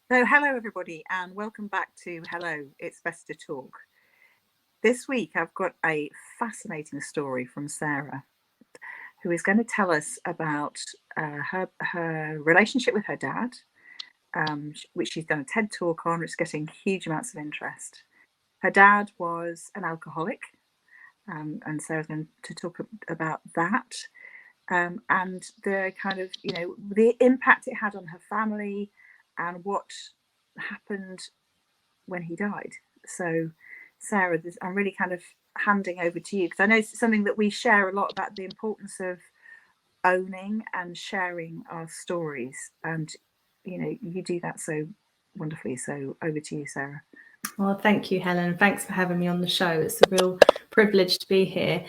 So hello everybody and welcome back to Hello, It's Best to Talk. This week I've got a fascinating story from Sarah, who is going to tell us about her relationship with her dad, which she's done a TED talk on, which is getting huge amounts of interest. Her dad was an alcoholic, and Sarah's going to talk about that, and the kind of, the impact it had on her family and what happened when he died. So, Sarah, I'm really kind of handing over to you because I know it's something that we share a lot about, the importance of owning and sharing our stories. And, you do that so wonderfully. So over to you, Sarah. Well, thank you, Helen. Thanks for having me on the show. It's a real privilege to be here.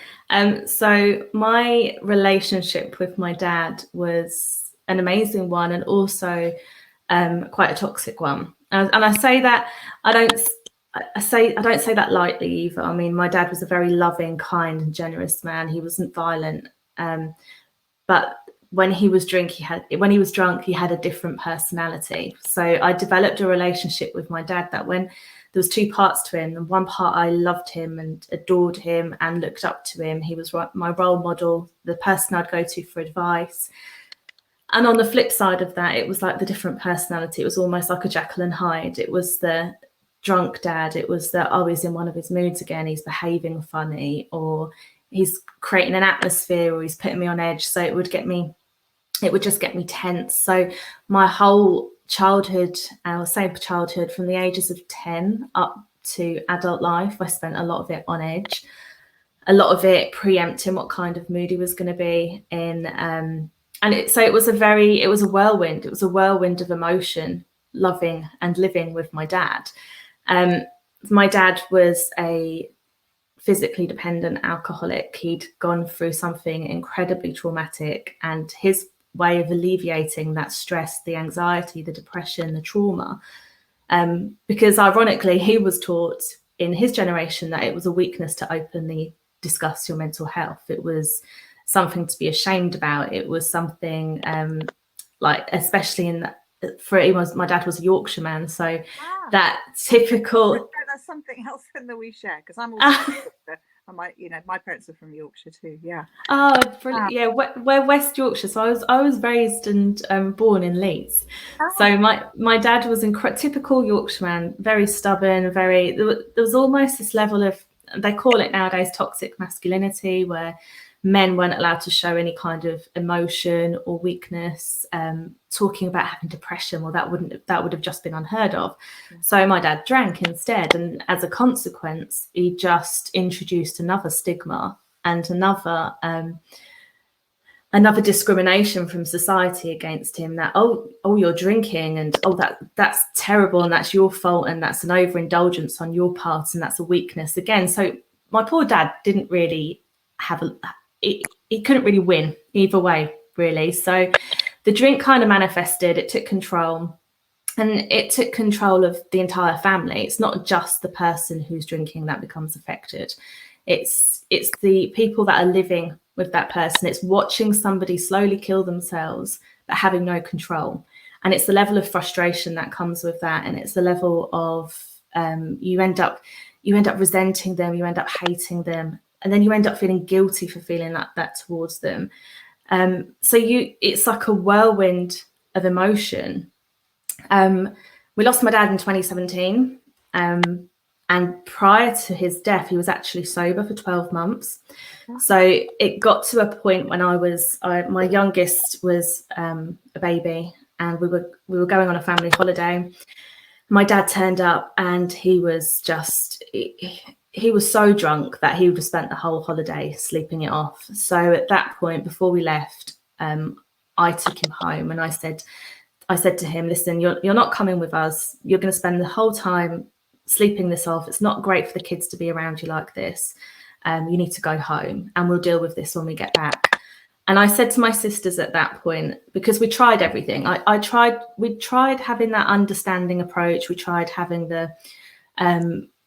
So my relationship with my dad was an amazing one, and also quite a toxic one. And I say that I don't say that lightly either. I mean, my dad was a very loving, kind, and generous man. He wasn't violent, but when he was drunk, he had a different personality. So I developed a relationship with my dad that when there was two parts to him, and one part I loved him and adored him and looked up to him. He was my role model, the person I'd go to for advice. And on the flip side of that, it was like the different personality. It was almost like a Jekyll and Hyde. It was the drunk dad. It was that, oh, he's in one of his moods again. He's behaving funny, or he's creating an atmosphere, or he's putting me on edge. So it would just get me tense. So my whole childhood, I would say childhood, from the ages of 10 up to adult life, I spent a lot of it on edge, a lot of it preempting what kind of mood he was going to be in. So it was a whirlwind. It was a whirlwind of emotion, loving and living with my dad. My dad was a physically dependent alcoholic. He'd gone through something incredibly traumatic, and his way of alleviating that stress, the anxiety, the depression, the trauma, because ironically he was taught in his generation that it was a weakness to openly discuss your mental health. It was something to be ashamed about. It was something especially my dad was a Yorkshire man, so that typical. That's something else that we share, because I'm also my parents are from Yorkshire too. Yeah. Oh, brilliant! Yeah, we're West Yorkshire, so I was raised and born in Leeds. So my dad was typical Yorkshire man, very stubborn, there was almost this level of, they call it nowadays, toxic masculinity, where men weren't allowed to show any kind of emotion or weakness. Talking about having depression, well, that would have just been unheard of. So my dad drank instead, and as a consequence, he just introduced another stigma and another discrimination from society against him, that oh you're drinking, and that's terrible, and that's your fault, and that's an overindulgence on your part, and that's a weakness again. So my poor dad didn't really have he couldn't really win either way, really. So the drink kind of manifested, it took control, and it took control of the entire family. It's not just the person who's drinking that becomes affected. It's the people that are living with that person. It's watching somebody slowly kill themselves, but having no control. And it's the level of frustration that comes with that. And it's the level of, you end up resenting them, you end up hating them, and then you end up feeling guilty for feeling like that towards them. It's like a whirlwind of emotion. We lost my dad in 2017. And prior to his death, he was actually sober for 12 months. So it got to a point when my youngest was a baby, and we were going on a family holiday. My dad turned up, and he was so drunk that he would have spent the whole holiday sleeping it off. So at that point, before we left, I took him home, and I said to him, listen, you're not coming with us. You're going to spend the whole time sleeping this off. It's not great for the kids to be around you like this. You need to go home, and we'll deal with this when we get back. And I said to my sisters at that point, because we tried everything. We tried having that understanding approach. We tried having the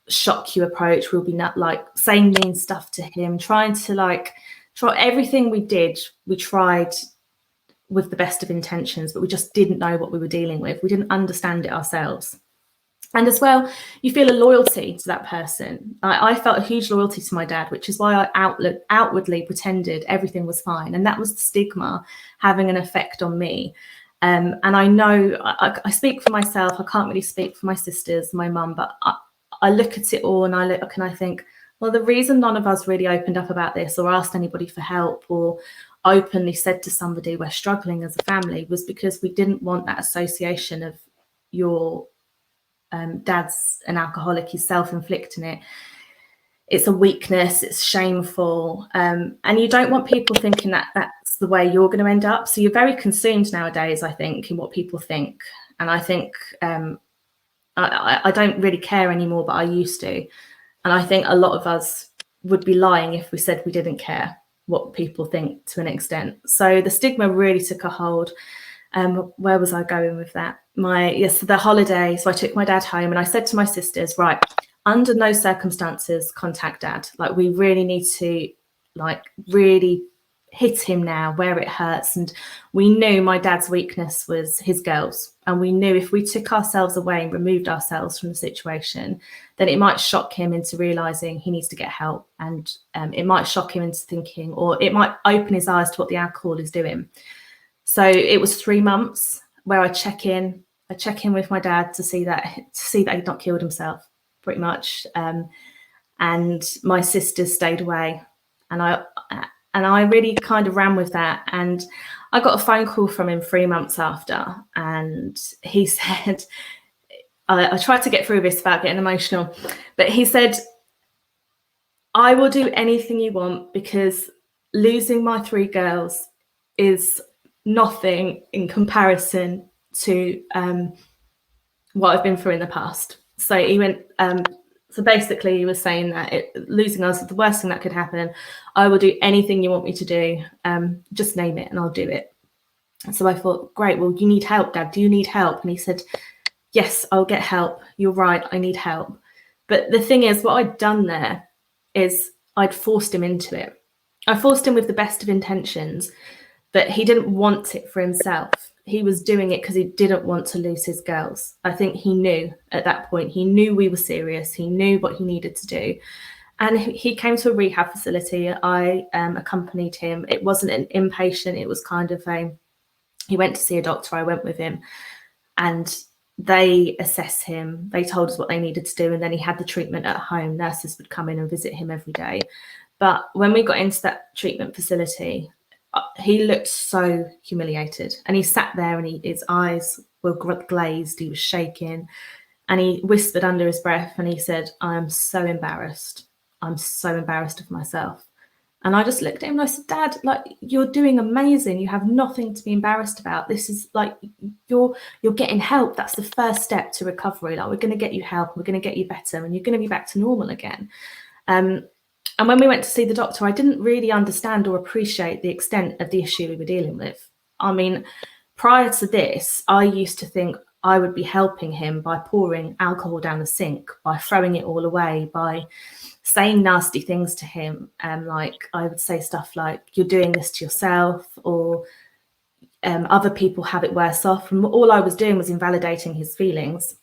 shock you approach. We'll be not like saying mean stuff to him, try everything we did. We tried with the best of intentions, but we just didn't know what we were dealing with. We didn't understand it ourselves. And as well, you feel a loyalty to that person. I felt a huge loyalty to my dad, which is why I outwardly pretended everything was fine. And that was the stigma having an effect on me. And I know I speak for myself. I can't really speak for my sisters, my mum, but I look at it all and I look and I think, well, the reason none of us really opened up about this or asked anybody for help or openly said to somebody we're struggling as a family was because we didn't want that association of your dad's an alcoholic, he's self-inflicting it. It's a weakness, it's shameful. And you don't want people thinking that that's the way you're going to end up. So you're very consumed nowadays, I think, in what people think. And I think I don't really care anymore, but I used to. And I think a lot of us would be lying if we said we didn't care what people think to an extent. So the stigma really took a hold. Where was I going with that? The holiday. So I took my dad home and I said to my sisters, right, under no circumstances contact dad. Like, we really need to really hit him now where it hurts. And we knew my dad's weakness was his girls. And we knew if we took ourselves away and removed ourselves from the situation, then it might shock him into realizing he needs to get help. And it might shock him into thinking, or it might open his eyes to what the alcohol is doing. So it was 3 months where I check in with my dad to see that he'd not killed himself, pretty much. And my sisters stayed away, and I really kind of ran with that. And I got a phone call from him 3 months after, and he said, I tried to get through this without getting emotional, but he said, I will do anything you want, because losing my 3 girls is nothing in comparison to what I've been through in the past. So he went, so basically he was saying that losing us is the worst thing that could happen. I will do anything you want me to do. Just name it and I'll do it. And so I thought, great, well, you need help, Dad. Do you need help? And he said, yes, I'll get help. You're right, I need help. But the thing is, what I'd done there is I'd forced him into it. I forced him with the best of intentions, but he didn't want it for himself. He was doing it because he didn't want to lose his girls. I think he knew at that point, he knew we were serious. He knew what he needed to do. And he came to a rehab facility. I accompanied him. It wasn't an inpatient. It was kind of he went to see a doctor. I went with him, and they assessed him. They told us what they needed to do. And then he had the treatment at home. Nurses would come in and visit him every day. But when we got into that treatment facility, he looked so humiliated, and he sat there and his eyes were glazed. He was shaking, and he whispered under his breath and he said, I'm so embarrassed. I'm so embarrassed of myself. And I just looked at him and I said, Dad, you're doing amazing. You have nothing to be embarrassed about. This is you're getting help. That's the first step to recovery. We're going to get you help. We're going to get you better, and you're going to be back to normal again. And when we went to see the doctor, I didn't really understand or appreciate the extent of the issue we were dealing with. I mean, prior to this, I used to think I would be helping him by pouring alcohol down the sink, by throwing it all away, by saying nasty things to him. I would say stuff like, you're doing this to yourself, or other people have it worse off. And all I was doing was invalidating his feelings.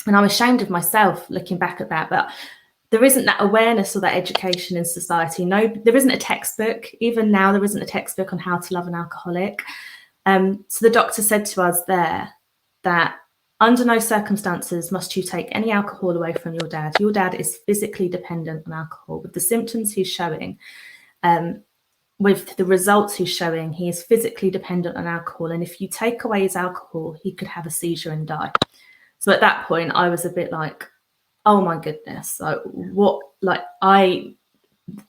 And I'm ashamed of myself looking back at that. But there isn't that awareness or that education in society. No, there isn't a textbook. Even now, there isn't a textbook on how to love an alcoholic. So the doctor said to us there that under no circumstances must you take any alcohol away from your dad. Your dad is physically dependent on alcohol. With the symptoms he's showing, with the results he's showing, he is physically dependent on alcohol. And if you take away his alcohol, he could have a seizure and die. So at that point, I was a bit like, oh my goodness, I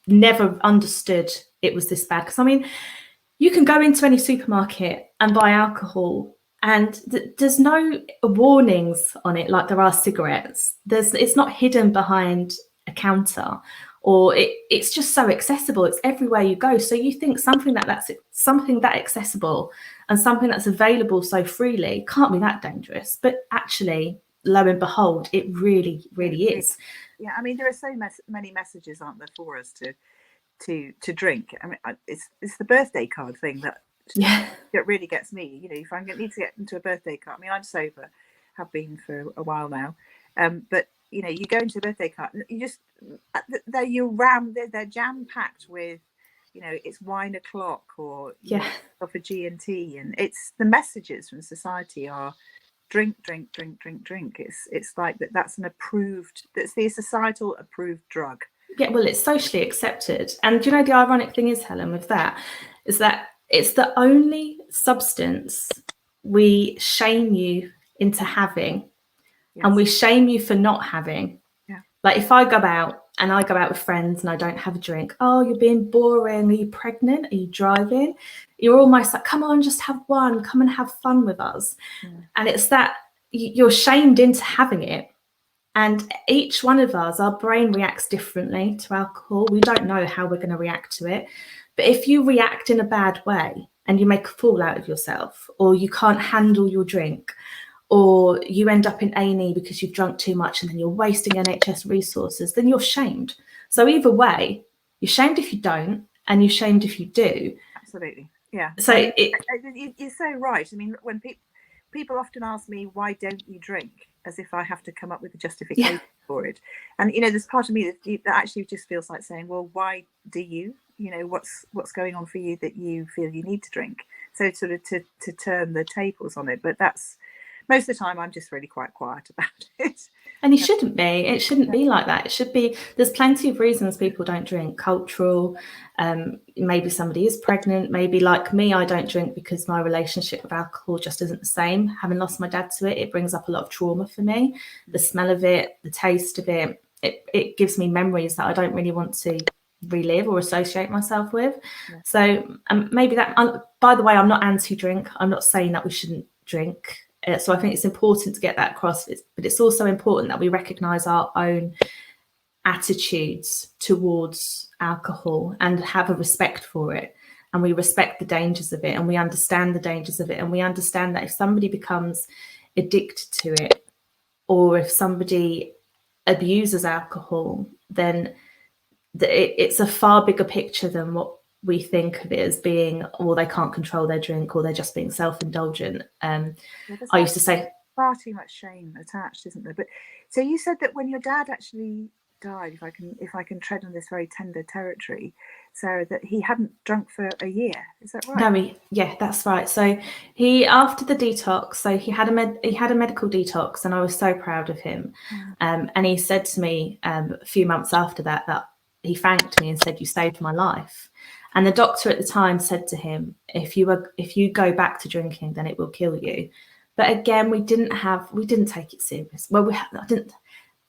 never understood it was this bad. Because I mean, you can go into any supermarket and buy alcohol, and there's no warnings on it like there are cigarettes. It's not hidden behind a counter, or it's just so accessible. It's everywhere you go. So you think something that's something that accessible and something that's available so freely can't be that dangerous. But actually, lo and behold, it really, really is. Yeah, I mean, there are so many messages, aren't there, for us to drink. I mean, it's the birthday card thing that Yeah. It really gets me. If I need to get into a birthday cart, I mean, I'm sober, have been for a while now, but you go into a birthday cart, you just they're jam packed with, it's wine o'clock, or Yeah. off a G&T, and it's the messages from society are drink, drink, drink, drink, drink. It's like that's that's the societal approved drug. Yeah, well, it's socially accepted. And the ironic thing is, Helen, with that, is that it's the only substance we shame you into having, Yes. and we shame you for not having. Yeah. Like if I go out with friends and I don't have a drink, oh, you're being boring. Are you pregnant? Are you driving? You're almost like, come on, just have one. Come and have fun with us. And it's that you're shamed into having it. And each one of us, our brain reacts differently to alcohol. We don't know how we're going to react to it. But if you react in a bad way and you make a fool out of yourself, or you can't handle your drink, or you end up in A&E because you've drunk too much and then you're wasting NHS resources, then you're shamed. So either way, you're shamed if you don't, and you're shamed if you do. Absolutely. Yeah. So you're so right. I mean, when people often ask me, why don't you drink? As if I have to come up with a justification for it. And, there's part of me that actually just feels like saying, well, why do you? What's going on for you that you feel you need to drink? So sort of to turn the tables on it. But that's, most of the time, I'm just really quite quiet about it. And you shouldn't be. It shouldn't be like that. It should be, there's plenty of reasons people don't drink. Cultural, maybe somebody is pregnant, maybe like me, I don't drink because my relationship with alcohol just isn't the same. Having lost my dad to it, it brings up a lot of trauma for me. The smell of it, the taste of it, it gives me memories that I don't really want to relive or associate myself with. Yeah. So maybe that, by the way, I'm not anti-drink. I'm not saying that we shouldn't drink. So I think it's important to get that across, but it's also important that we recognise our own attitudes towards alcohol and have a respect for it, and we respect the dangers of it, and we understand the dangers of it, and we understand that if somebody becomes addicted to it, or if somebody abuses alcohol, then it's a far bigger picture than what we think of it as being, well, they can't control their drink, or they're just being self-indulgent. I used to say far too much shame attached, isn't there? But so you said that when your dad actually died, if I can tread on this very tender territory, Sarah, that he hadn't drunk for a year. Is that right? No, yeah, that's right. So he, after the detox, so he had a medical detox, and I was so proud of him. And he said to me a few months after that he thanked me and said, "You saved my life." And the doctor at the time said to him, if you go back to drinking, then it will kill you. But again, we didn't take it serious. Well,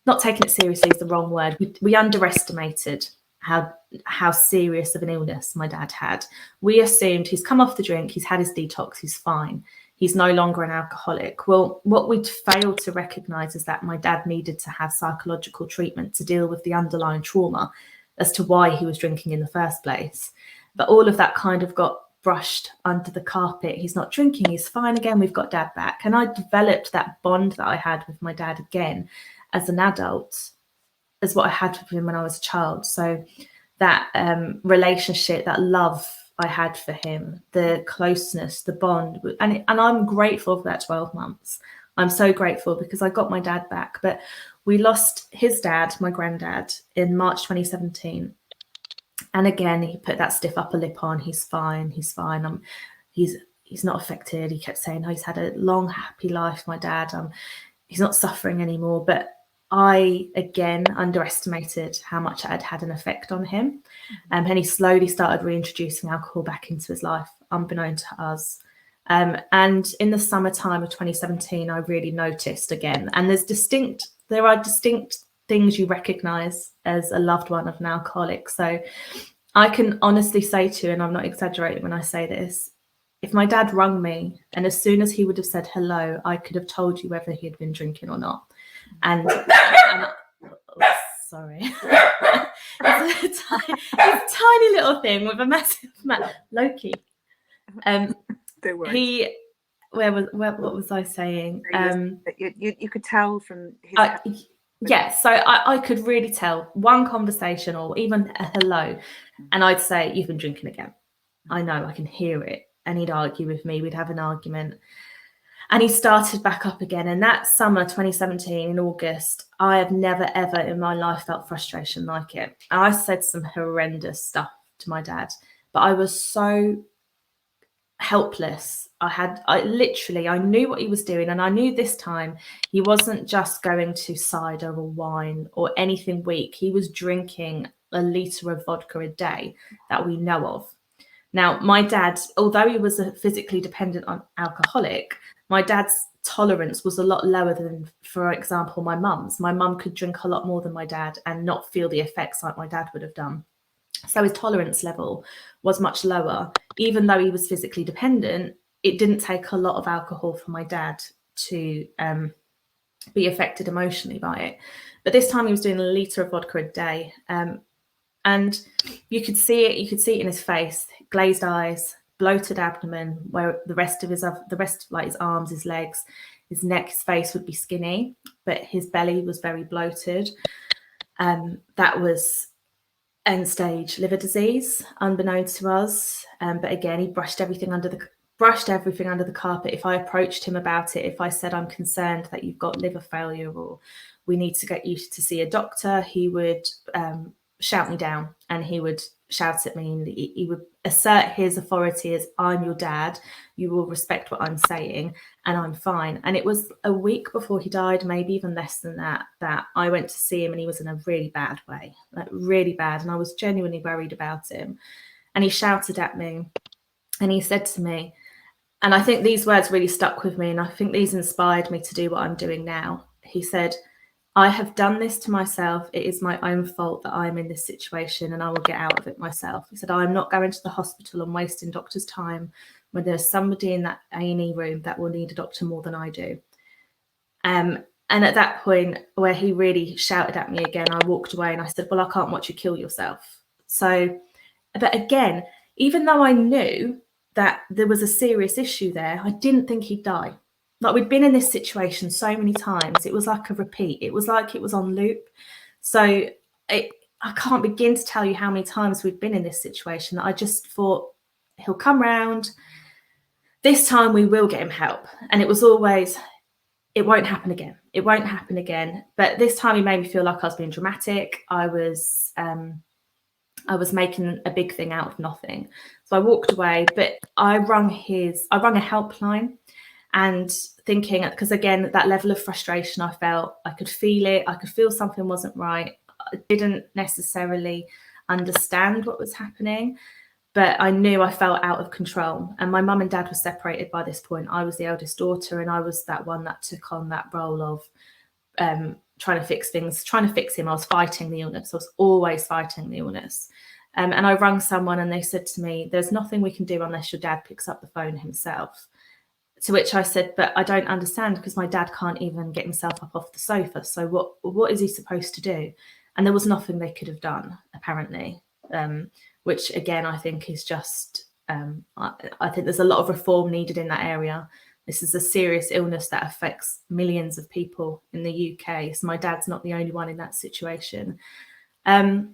not taking it seriously is the wrong word. We underestimated how serious of an illness my dad had. We assumed he's come off the drink, he's had his detox, he's fine. He's no longer an alcoholic. Well, what we'd failed to recognise is that my dad needed to have psychological treatment to deal with the underlying trauma as to why he was drinking in the first place. But all of that kind of got brushed under the carpet. He's not drinking, he's fine again, we've got dad back. And I developed that bond that I had with my dad again as an adult as what I had with him when I was a child. So that relationship, that love I had for him, the closeness, the bond, and I'm grateful for that 12 months. I'm so grateful because I got my dad back. But we lost his dad, my granddad, in March 2017. And again, he put that stiff upper lip on. He's fine. He's fine. He's not affected. He kept saying, "Oh, he's had a long, happy life, my dad. He's not suffering anymore." But I, again, underestimated how much it had had an effect on him. And he slowly started reintroducing alcohol back into his life, unbeknown to us. And in the summertime of 2017, I really noticed again. And there are distinct things you recognise as a loved one of an alcoholic. So I can honestly say to you, and I'm not exaggerating when I say this, if my dad rung me and as soon as he would have said hello, I could have told you whether he had been drinking or not. And sorry, it's a tiny little thing with a massive Loki. What was I saying? You could tell from his yeah, so I could really tell one conversation or even a hello, and I'd say, "You've been drinking again." I know, I can hear it. and he'd argue with me. We'd have an argument. And he started back up again. And that summer, 2017, in August, I have never, ever in my life felt frustration like it. And I said some horrendous stuff to my dad, but I was so helpless. I knew what he was doing. And I knew this time he wasn't just going to cider or wine or anything weak. He was drinking a litre of vodka a day that we know of. Now, my dad, although he was a physically dependent on alcoholic, my dad's tolerance was a lot lower than, for example, my mum's. My mum could drink a lot more than my dad and not feel the effects like my dad would have done. So his tolerance level was much lower. Even though he was physically dependent, it didn't take a lot of alcohol for my dad to be affected emotionally by it. But this time he was doing a litre of vodka a day. And you could see it. You could see it in his face: glazed eyes, bloated abdomen, where the rest of his like his arms, his legs, his neck, his face would be skinny, but his belly was very bloated. That was end stage liver disease, unbeknownst to us. But again, he brushed everything under the carpet. If I approached him about it, if I said, I'm concerned that you've got liver failure or we need to get you to see a doctor, he would shout me down, and he would shout at me, and he would assert his authority as, I'm your dad, you will respect what I'm saying, and I'm fine. And it was a week before he died, maybe even less than that, that I went to see him, and he was in a really bad way, like really bad, and I was genuinely worried about him. And he shouted at me, and he said to me, and I think these words really stuck with me, and I think these inspired me to do what I'm doing now. He said, I have done this to myself. It is my own fault that I'm in this situation, and I will get out of it myself. He said, I'm not going to the hospital and wasting doctors' time when there's somebody in that A&E room that will need a doctor more than I do. And at that point where he really shouted at me again, I walked away and I said, well, I can't watch you kill yourself. So, but again, even though I knew that there was a serious issue there, I didn't think he'd die. Like, we'd been in this situation so many times. It was like a repeat. It was like it was on loop. So I can't begin to tell you how many times we've been in this situation that I just thought, he'll come round. This time we will get him help. And it was always, it won't happen again. It won't happen again. But this time he made me feel like I was being dramatic. I was making a big thing out of nothing. So I walked away, but I rung a helpline. And thinking, because again, that level of frustration I felt, I could feel it. I could feel something wasn't right. I didn't necessarily understand what was happening, but I knew I felt out of control. And my mum and dad were separated by this point. I was the eldest daughter, and I was that one that took on that role of trying to fix things, trying to fix him. I was fighting the illness. I was always fighting the illness. And I rang someone, and they said to me, there's nothing we can do unless your dad picks up the phone himself. To which I said, but I don't understand, because my dad can't even get himself up off the sofa. So what is he supposed to do? And there was nothing they could have done, apparently, which again, I think is just, I think there's a lot of reform needed in that area. This is a serious illness that affects millions of people in the UK. So my dad's not the only one in that situation. A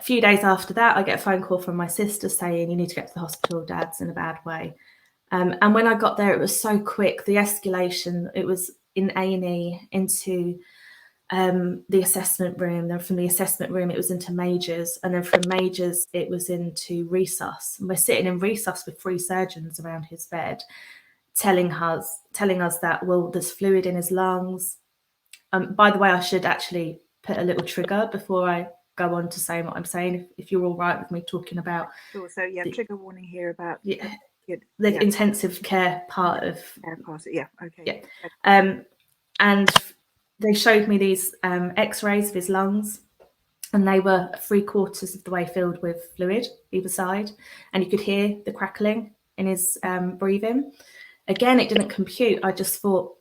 few days after that, I get a phone call from my sister saying, you need to get to the hospital, Dad's in a bad way. And when I got there, it was so quick. The escalation, it was in A&E into the assessment room. Then from the assessment room, it was into majors. And then from majors, it was into resus. And we're sitting in resus with 3 surgeons around his bed, telling us that, well, there's fluid in his lungs. By the way, I should actually put a little trigger before I go on to say what I'm saying, if you're all right with me talking about. Sure. So yeah, trigger warning here about the intensive care part of. Yeah. Okay. Yeah. And they showed me these X-rays of his lungs, and they were 3/4 of the way filled with fluid either side, and you could hear the crackling in his breathing. Again, it didn't compute. I just thought,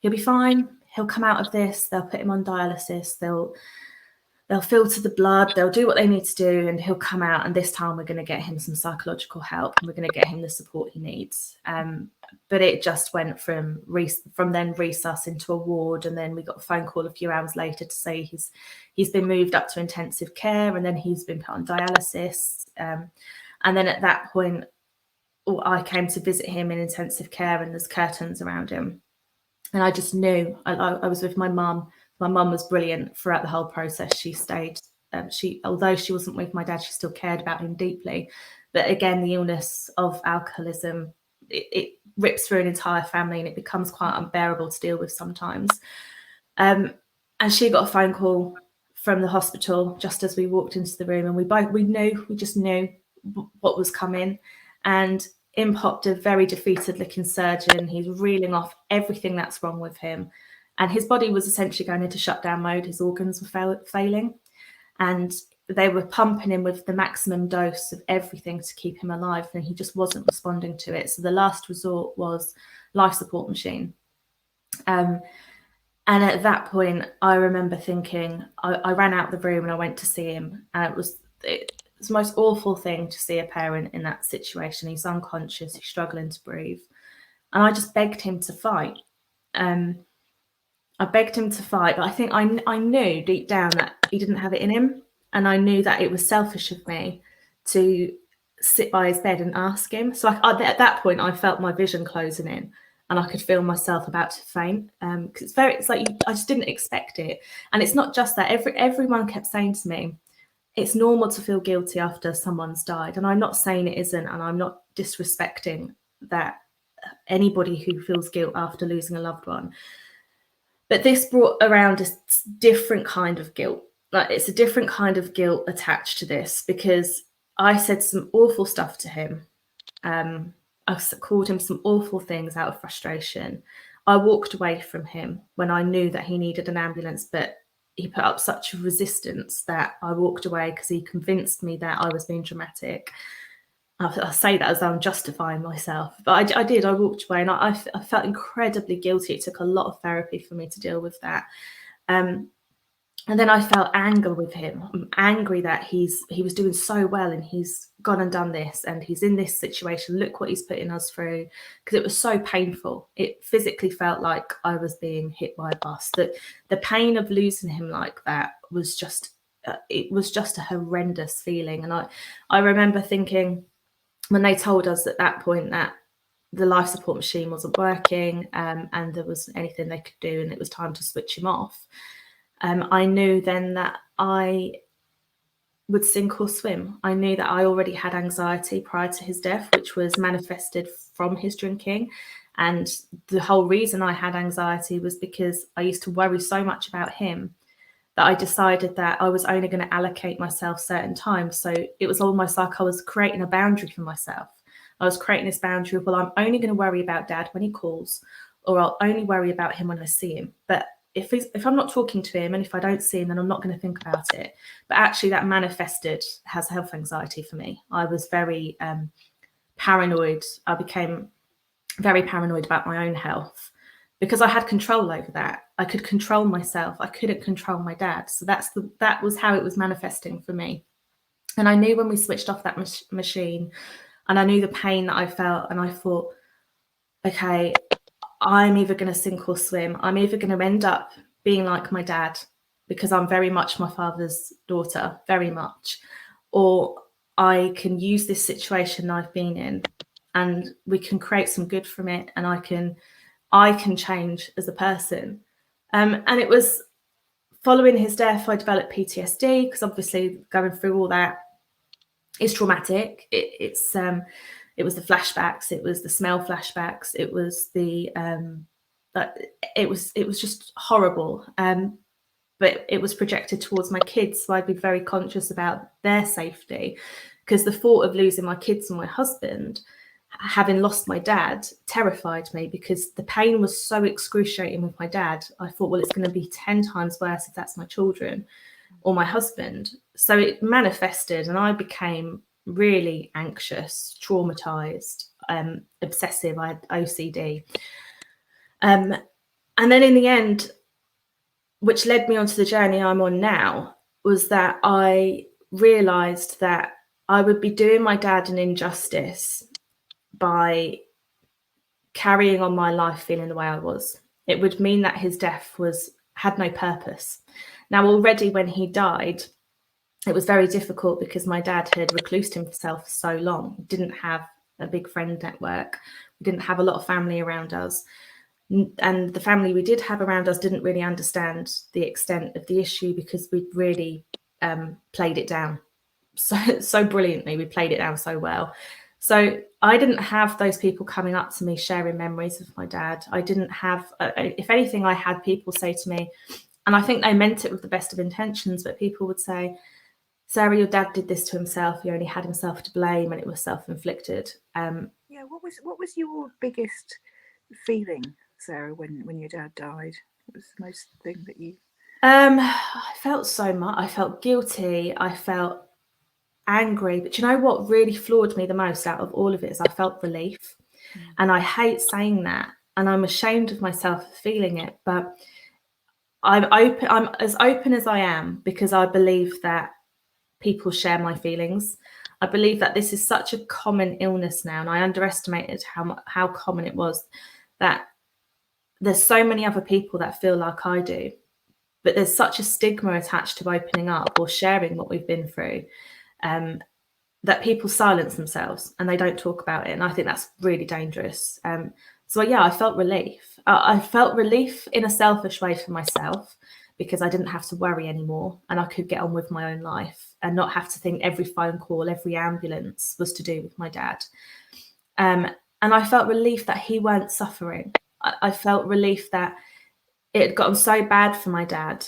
he'll be fine. He'll come out of this. They'll put him on dialysis. They'll filter the blood. They'll do what they need to do, and he'll come out. And this time, we're going to get him some psychological help, and we're going to get him the support he needs. But it just went from then resus into a ward, and then we got a phone call a few hours later to say he's been moved up to intensive care, and then he's been put on dialysis. And then at that point, I came to visit him in intensive care, and there's curtains around him. And I just knew. I was with my mum. My mum was brilliant throughout the whole process. She stayed. Although she wasn't with my dad, she still cared about him deeply. But again, the illness of alcoholism, it rips through an entire family, and it becomes quite unbearable to deal with sometimes. And she got a phone call from the hospital just as we walked into the room, and we just knew what was coming. And in popped a very defeated looking surgeon. He's reeling off everything that's wrong with him, and his body was essentially going into shutdown mode. His organs were failing, and they were pumping him with the maximum dose of everything to keep him alive, and he just wasn't responding to it. So the last resort was life support machine. And at that point, I remember thinking, I ran out the room and I went to see him. And it was the most awful thing to see a parent in that situation. He's unconscious, he's struggling to breathe. And I just begged him to fight. I begged him to fight, but I think I knew deep down that he didn't have it in him. And I knew that it was selfish of me to sit by his bed and ask him. So at that point, I felt my vision closing in. And I could feel myself about to faint, because it's like I just didn't expect it. And it's not just that. Everyone kept saying to me, it's normal to feel guilty after someone's died. And I'm not saying it isn't, and I'm not disrespecting that anybody who feels guilt after losing a loved one. But this brought around a different kind of guilt. Like, it's a different kind of guilt attached to this, because I said some awful stuff to him. I called him some awful things out of frustration. I walked away from him when I knew that he needed an ambulance, but he put up such resistance that I walked away because he convinced me that I was being dramatic. I say that as though I'm justifying myself, but I did. I walked away, and I felt incredibly guilty. It took a lot of therapy for me to deal with that. And then I felt anger with him. I'm angry that he was doing so well, and he's gone and done this, and he's in this situation. Look what he's putting us through, because it was so painful. It physically felt like I was being hit by a bus. That the pain of losing him like that was just it was just a horrendous feeling. And I remember thinking, when they told us at that point that the life support machine wasn't working, and there wasn't anything they could do, and it was time to switch him off. I knew then that I would sink or swim. I knew that I already had anxiety prior to his death, which was manifested from his drinking. And the whole reason I had anxiety was because I used to worry so much about him that I decided that I was only going to allocate myself certain times. So it was almost like I was creating a boundary for myself. I was creating this boundary of, well, I'm only going to worry about Dad when he calls, or I'll only worry about him when I see him. But if I'm not talking to him, and if I don't see him, then I'm not going to think about it. But actually that manifested as health anxiety for me. I was very paranoid. I became very paranoid about my own health, because I had control over that. I could control myself. I couldn't control my dad. So that was how it was manifesting for me. And I knew when we switched off that machine, and I knew the pain that I felt, and I thought, okay, I'm either going to sink or swim. I'm either going to end up being like my dad, because I'm very much my father's daughter, very much, or I can use this situation I've been in, and we can create some good from it, and I can change as a person. And it was following his death, I developed PTSD, because obviously going through all that is traumatic. It was the flashbacks, it was the smell flashbacks, it was it was just horrible. But it was projected towards my kids, so I'd be very conscious about their safety, because the thought of losing my kids and my husband, having lost my dad, terrified me, because the pain was so excruciating with my dad. I thought, well, it's going to be 10 times worse if that's my children or my husband. So it manifested, and I became really anxious, traumatized, obsessive. I had OCD. And then in the end, which led me onto the journey I'm on now, was that I realized that I would be doing my dad an injustice by carrying on my life feeling the way I was. It would mean that his death had no purpose. Now, already when he died, it was very difficult, because my dad had reclused himself for so long. He didn't have a big friend network. We didn't have a lot of family around us. And the family we did have around us didn't really understand the extent of the issue because we'd really played it down so brilliantly. We played it down so well. So I didn't have those people coming up to me sharing memories of my dad. I didn't have, if anything, I had people say to me, and I think they meant it with the best of intentions, but people would say, Sarah, your dad did this to himself. He only had himself to blame, and it was self-inflicted. Yeah. What was your biggest feeling, Sarah, when your dad died? What was the most thing that you? I felt so much. I felt guilty. I felt angry. But you know what really floored me the most out of all of it is I felt relief. And I hate saying that. And I'm ashamed of myself for feeling it. But I'm open. I'm as open as I am because I believe that people share my feelings. I believe that this is such a common illness now, and I underestimated how common it was. That there's so many other people that feel like I do, but there's such a stigma attached to opening up or sharing what we've been through, that people silence themselves and they don't talk about it, and I think that's really dangerous. So yeah, I felt relief. I felt relief in a selfish way for myself because I didn't have to worry anymore and I could get on with my own life and not have to think every phone call, every ambulance was to do with my dad. And I felt relief that he weren't suffering. I felt relief that it had gotten so bad for my dad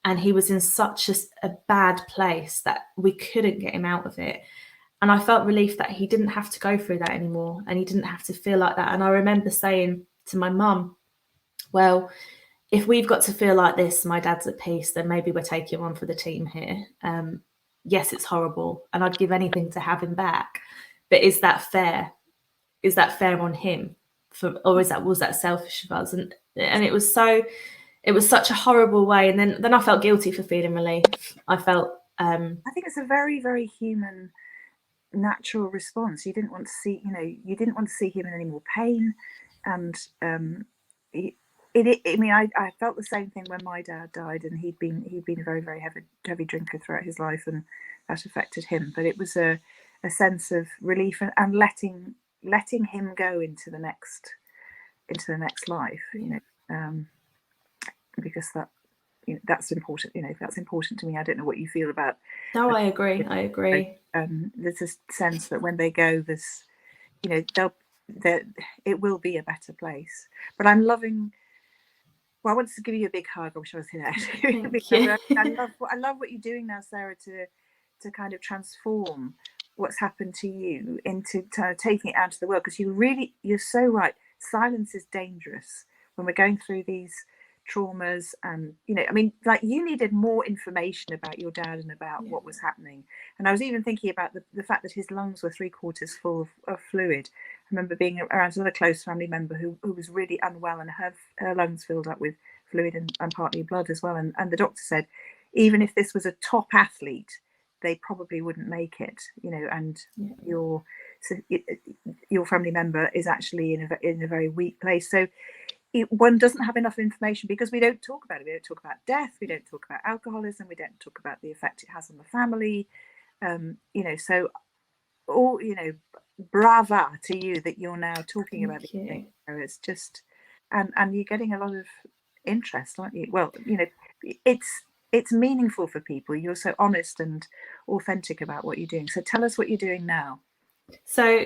and he was in such a bad place that we couldn't get him out of it. And I felt relief that he didn't have to go through that anymore and he didn't have to feel like that. And I remember saying to my mum, well, if we've got to feel like this, my dad's at peace, then maybe we're taking one for the team here. Yes, it's horrible and I'd give anything to have him back. But is that fair? Is that fair on him? Or was that selfish of us? And it was such a horrible way. And then I felt guilty for feeling relief. I felt I think it's a very, very human, natural response. You didn't want to see, you didn't want to see him in any more pain, and I felt the same thing when my dad died, and he'd been a very, very heavy drinker throughout his life, and that affected him. But it was a sense of relief and letting him go into the next life, because that's important. That's important to me. I don't know what you feel about. No, I agree. There's a sense that when they go, there's, it will be a better place. But I'm loving. Well, I wanted to give you a big hug. I wish I was here. Thank you. I love what you're doing now, Sarah, to kind of transform what's happened to you into kind of taking it out to the world. Because you're so right. Silence is dangerous when we're going through these traumas, and you needed more information about your dad and about what was happening. And I was even thinking about the fact that his lungs were 3/4 full of fluid. I remember being around another close family member who was really unwell, and her lungs filled up with fluid and partly blood as well, and the doctor said even if this was a top athlete, they probably wouldn't make it, and your family member is actually in a very weak place. So one doesn't have enough information because we don't talk about it. We don't talk about death. We don't talk about alcoholism. We don't talk about the effect it has on the family. So all, brava to you that you're now talking about it. It's just, and you're getting a lot of interest, aren't you? Well, it's meaningful for people. You're so honest and authentic about what you're doing. So tell us what you're doing now. So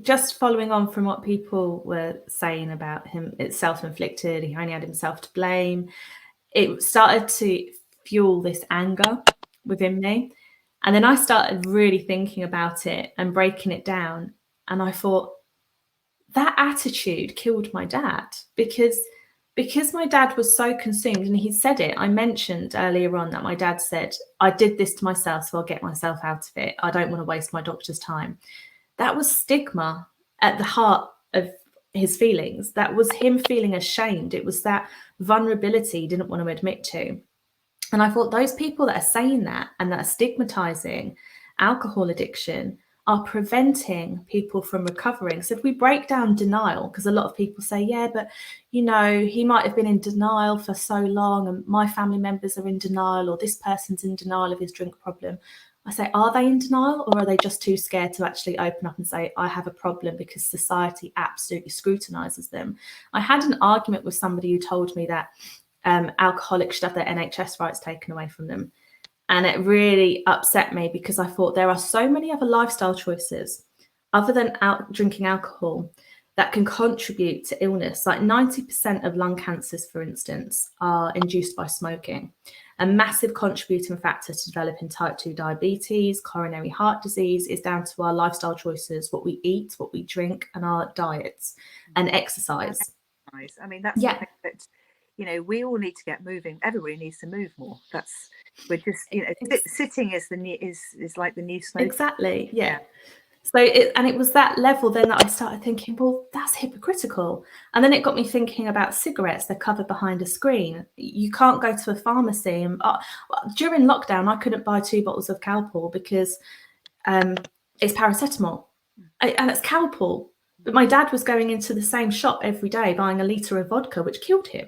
just following on from what people were saying about him, it's self-inflicted, he only had himself to blame. It started to fuel this anger within me. And then I started really thinking about it and breaking it down. And I thought, that attitude killed my dad because my dad was so consumed, and he said it. I mentioned earlier on that my dad said, I did this to myself, so I'll get myself out of it. I don't want to waste my doctor's time. That was stigma at the heart of his feelings. That was him feeling ashamed. It was that vulnerability he didn't want to admit to. And I thought those people that are saying that and that are stigmatizing alcohol addiction are preventing people from recovering. So if we break down denial, because a lot of people say, yeah, but he might have been in denial for so long and my family members are in denial, or this person's in denial of his drink problem. I say, are they in denial, or are they just too scared to actually open up and say, I have a problem, because society absolutely scrutinises them? I had an argument with somebody who told me that alcoholics should have their NHS rights taken away from them. And it really upset me, because I thought there are so many other lifestyle choices other than drinking alcohol that can contribute to illness. Like 90% of lung cancers, for instance, are induced by smoking. A massive contributing factor to developing type 2 diabetes, coronary heart disease is down to our lifestyle choices, what we eat, what we drink, and our diets and exercise. I mean, that's something that, we all need to get moving. Everybody needs to move more. We're just, sitting is like the new smoking. Exactly. Yeah. So it was that level then that I started thinking, well, that's hypocritical. And then it got me thinking about cigarettes. They're covered behind a screen. You can't go to a pharmacy. And during lockdown, I couldn't buy 2 bottles of Calpol because it's paracetamol, and it's Calpol. But my dad was going into the same shop every day buying a litre of vodka, which killed him.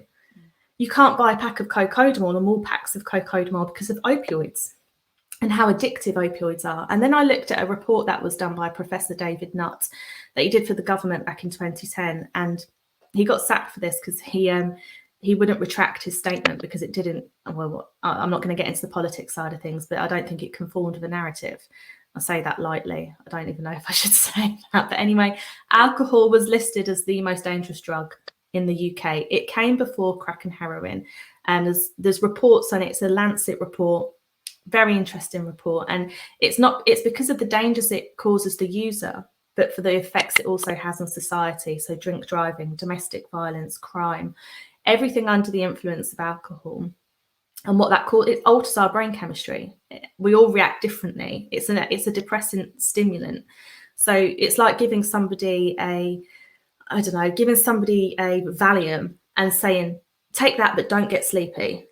You can't buy a pack of cocodamol or more packs of cocodamol because of opioids and how addictive opioids are. And then I looked at a report that was done by Professor David Nutt that he did for the government back in 2010. And he got sacked for this because he wouldn't retract his statement because it didn't, well, I'm not going to get into the politics side of things, but I don't think it conformed with the narrative. I say that lightly. I don't even know if I should say that. But anyway, alcohol was listed as the most dangerous drug in the UK. It came before crack and heroin. And there's reports on it. It's a Lancet report. Very interesting report. And it's because of the dangers it causes the user, but for the effects it also has on society. So drink driving, domestic violence, crime, everything under the influence of alcohol. And what that causes, it alters our brain chemistry. We all react differently. It's a depressant stimulant. So it's like giving somebody a Valium and saying, take that, but don't get sleepy.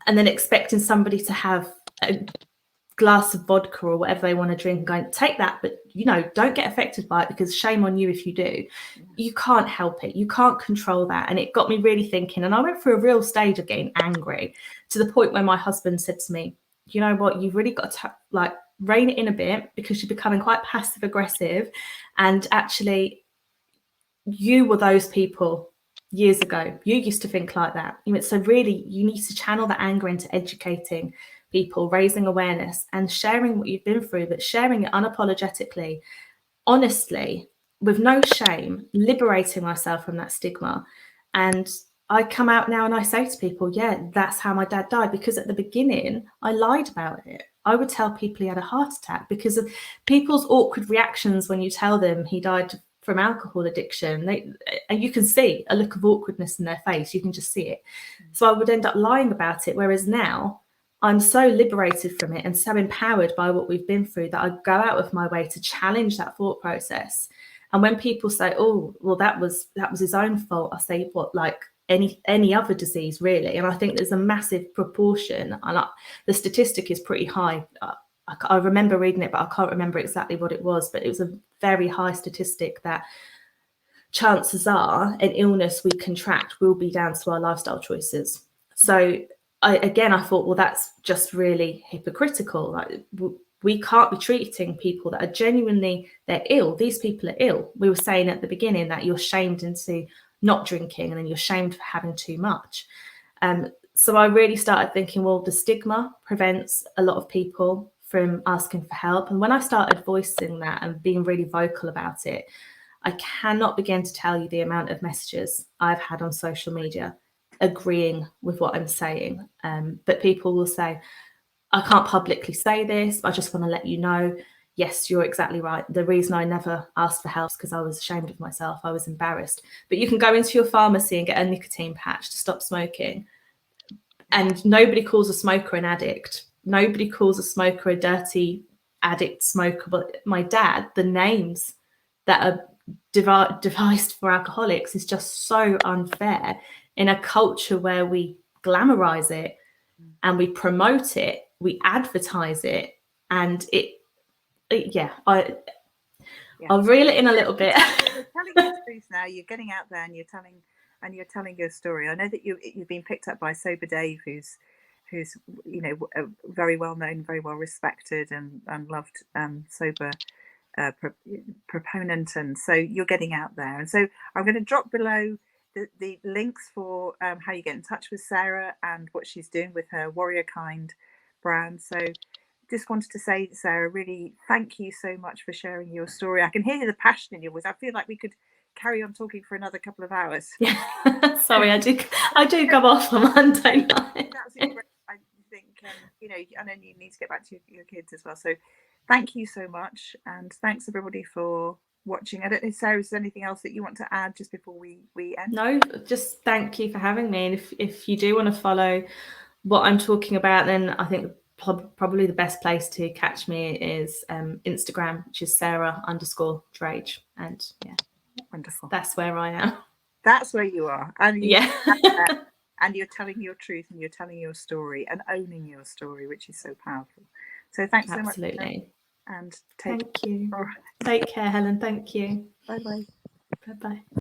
And then expecting somebody to have a glass of vodka or whatever they want to drink and going, take that, but don't get affected by it, because shame on you if you do. You can't help it. You can't control that. And it got me really thinking. And I went through a real stage of getting angry, to the point where my husband said to me, you know what, you've really got to rein it in a bit, because you're becoming quite passive aggressive. And actually, you were those people years ago. You used to think like that. So really, you need to channel that anger into educating people, raising awareness, and sharing what you've been through, but sharing it unapologetically, honestly, with no shame, liberating myself from that stigma. And I come out now and I say to people, yeah, that's how my dad died, because at the beginning I lied about it. I would tell people he had a heart attack because of people's awkward reactions when you tell them he died from alcohol addiction. And you can see a look of awkwardness in their face. You can just see it. So I would end up lying about it. Whereas now I'm so liberated from it and so empowered by what we've been through that I go out of my way to challenge that thought process. And when people say, oh, well, that was his own fault, I say, what, like any other disease, really? And I think there's a massive proportion, and the statistic is pretty high. I remember reading it, but I can't remember exactly what it was, but it was a very high statistic that chances are an illness we contract will be down to our lifestyle choices. So I thought, well, that's just really hypocritical. Like, we can't be treating people that are genuinely, they're ill. These people are ill. We were saying at the beginning that you're shamed into not drinking, and then you're shamed for having too much. So I really started thinking, well, the stigma prevents a lot of people from asking for help. And when I started voicing that and being really vocal about it, I cannot begin to tell you the amount of messages I've had on social media agreeing with what I'm saying. But people will say, I can't publicly say this, but I just want to let you know, yes, you're exactly right. The reason I never asked for help is because I was ashamed of myself. I was embarrassed. But you can go into your pharmacy and get a nicotine patch to stop smoking. And nobody calls a smoker an addict. Nobody calls a smoker a dirty addict smoker. But my dad, the names that are devised for alcoholics is just so unfair in a culture where we glamorize it and we promote it, we advertise it, and I'll reel it in a little bit. You're telling your truth now. You're getting out there and you're telling your story. I know that you've been picked up by Sober Dave, who's who's, you know, very well known, very well respected and loved sober proponent, and so you're getting out there. And so I'm going to drop below the links for how you get in touch with Sarah and what she's doing with her Warrior Kind brand. So just wanted to say, Sarah, really thank you so much for sharing your story. I can hear the passion in your voice. I feel like we could carry on talking for another couple of hours. Yeah. Sorry, I do come off on Monday night. Absolutely great. I think you know, I know you need to get back to your kids as well. So thank you so much, and thanks everybody for watching. I don't know, Sarah, is there anything else that you want to add just before we end? No, just thank you for having me. And if you do want to follow what I'm talking about, then I think probably the best place to catch me is Instagram, which is Sarah_Drage. And yeah, Wonderful. That's where I am. That's where you are. And yeah. And you're telling your truth, and you're telling your story and owning your story, which is so powerful. So thanks so much. Absolutely. And thank you. Take care, Helen. Thank you. Bye bye. Bye bye.